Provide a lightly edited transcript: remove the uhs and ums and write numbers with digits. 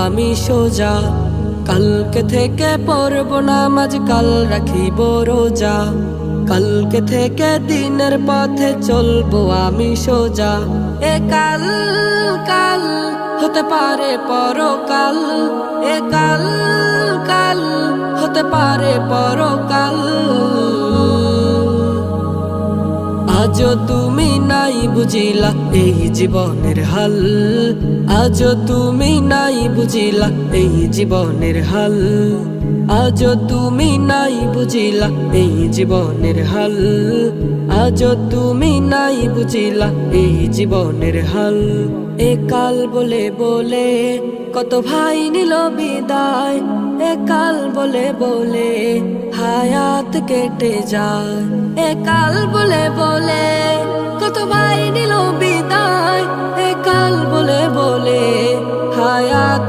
আমি সোজা। কালকে থেকে পড়ব নামাজ, কাল রাখিব রোজা। কালকে থেকে দিনের পথে চলবো আমি সোজা। এ কাল কাল হতে পারে পরকাল, এ কাল কাল হতে পারে পরকাল। আজও তুমি নাই বুঝিলা এই জীবনের হাল, আজও তুমি নাই বুঝিলা এই জীবনের হাল, আজও তুমি নাই বুঝিলা এই জীবনের হাল, আজও তুমি নাই বুঝিলা এই জীবনের হাল। এ কাল বলে বলে কত ভাই নিল বিদায়, এ কাল বলে বলে হায়াত কেটে যায়। এ কাল বলে বলে কত ভাই নিল বিদায়, এ কাল বলে বলে হায়াত